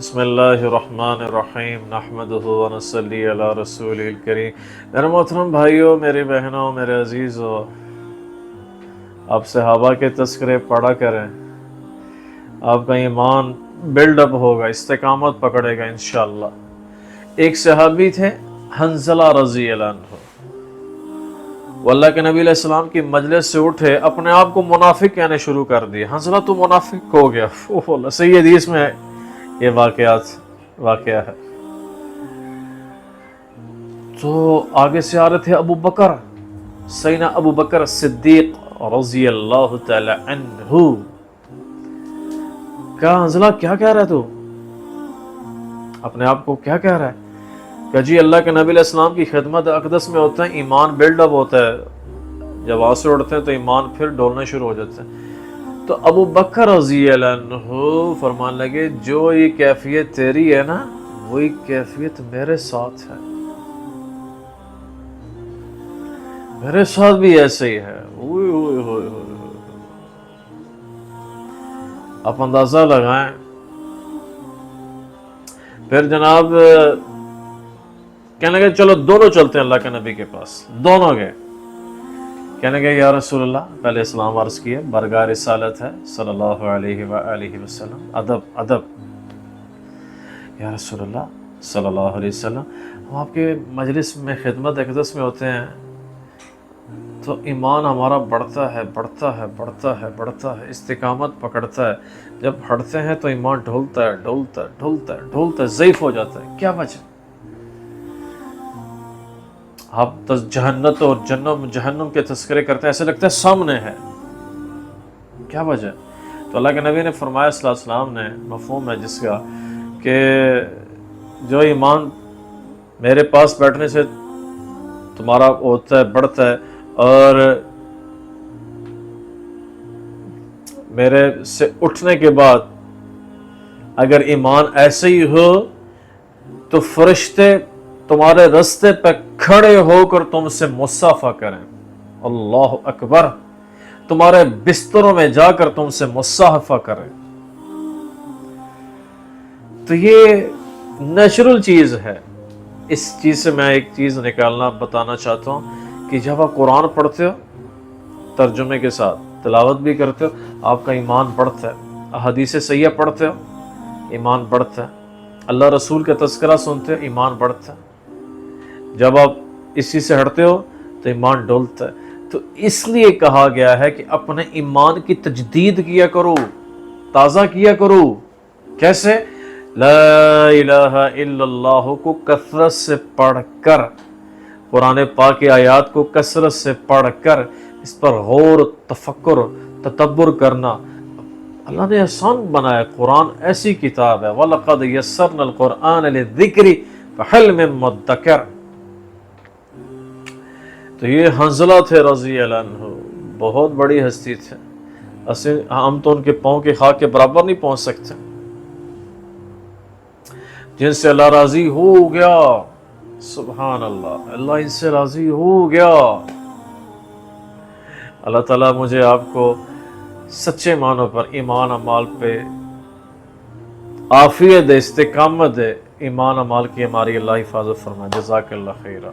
بسم اللہ الرحمن الرحیم نحمدہ ونصلی علی رسول الکریم۔ میرے محترم بھائیوں، میری بہنوں، میرے عزیزوں، آپ صحابہ کے تذکرے پڑھا کریں، آپ کا ایمان بلڈ اپ ہوگا، استقامت پکڑے گا انشاءاللہ۔ ایک صحابی تھے حنظلہ رضی اللہ عنہ، وہ اللہ کے نبی علیہ السلام کی مجلس سے اٹھے، اپنے آپ کو منافق کہنے شروع کر دیے۔ حنظلہ تو منافق ہو گیا، صحیح حدیث میں یہ واقعہ ہے۔ تو آگے سے آ رہے تھے ابو بکر، سیدنا ابو بکر صدیق رضی اللہ تعالی عنہ۔ کہا حنظلہ کیا کہہ رہا ہے تو؟ اپنے آپ کو کیا کہہ رہا ہے؟ کہ جی اللہ کے نبی علیہ السلام کی خدمت اقدس میں ہوتا ہے، ایمان بلڈ اپ ہوتا ہے، جب آنسو اڑتے ہیں تو ایمان پھر ڈولنا شروع ہو جاتے ہیں۔ تو ابو بکر رضی اللہ عنہ فرمان لگے، جو یہ کیفیت تیری ہے نا، وہی کیفیت میرے ساتھ ہے، میرے ساتھ بھی ایسے ہی ہے۔ آپ اندازہ لگائیں۔ پھر جناب کہنے لگے چلو دونوں چلتے ہیں اللہ کے نبی کے پاس۔ دونوں گئے، کہنے لگے یا رسول اللہ، پہلے اسلام عرض کیے، برگاہ رسالت ہے صلی اللہ علیہ وآلہ وسلم، ادب یا رسول اللہ صلی اللہ علیہ وسلم، ہم آپ کے مجلس میں خدمت اقدس میں ہوتے ہیں تو ایمان ہمارا بڑھتا ہے، استقامت پکڑتا ہے، جب ہٹتے ہیں تو ایمان ڈھولتا ہے، ضعیف ہو جاتا ہے۔ کیا وجہ؟ آپ جہنت اور جہنم کے تذکرے کرتے ہیں، ایسے لگتا ہے سامنے ہے، کیا وجہ؟ تو اللہ کے نبی نے فرمایا صلی اللہ علیہ وسلم نے، مفہوم ہے جس کا کہ جو ایمان میرے پاس بیٹھنے سے تمہارا ہوتا ہے، بڑھتا ہے، اور میرے سے اٹھنے کے بعد اگر ایمان ایسے ہی ہو تو فرشتے تمہارے رستے پہ کھڑے ہو کر تم سے مصافحہ کریں، اللہ اکبر، تمہارے بستروں میں جا کر تم سے مصافحہ کریں۔ تو یہ نیچرل چیز ہے۔ اس چیز سے میں ایک چیز بتانا چاہتا ہوں کہ جب آپ قرآن پڑھتے ہو ترجمے کے ساتھ، تلاوت بھی کرتے ہو، آپ کا ایمان بڑھتا ہے۔ احادیث صحیحہ پڑھتے ہو، ایمان بڑھتا ہے۔ اللہ رسول کا تذکرہ سنتے ہو، ایمان بڑھتا ہے۔ جب آپ اس چیز سے ہٹتے ہو تو ایمان ڈولتا ہے۔ تو اس لیے کہا گیا ہے کہ اپنے ایمان کی تجدید کیا کرو، تازہ کیا کرو۔ کیسے؟ لا الہ الا اللہ کو کثرت سے پڑھ کر، قرآن پاک کی آیات کو کثرت سے پڑھ کر، اس پر غور، تفکر، تدبر کرنا۔ اللہ نے آسان بنایا، قرآن ایسی کتاب ہے، وَلَقَدْ يَسَّرْنَا الْقُرْآنَ لِلذِّكْرِ فَهَلْ مِن مُدَّكِرٍ۔ تو یہ حنظلہ تھے رضی اللہ عنہ، بہت بڑی ہستی تھے، ہم تو ان کے پاؤں کے خاک کے برابر نہیں پہنچ سکتے، جن سے اللہ راضی ہو گیا، سبحان اللہ، اللہ ان سے راضی ہو گیا۔ اللہ تعالیٰ مجھے آپ کو سچے معنوں پر ایمان اعمال پہ عافیت دے، استقامت دے، ایمان اعمال کی ہماری اللہ حفاظت فرمائے۔ جزاک اللہ خیرہ۔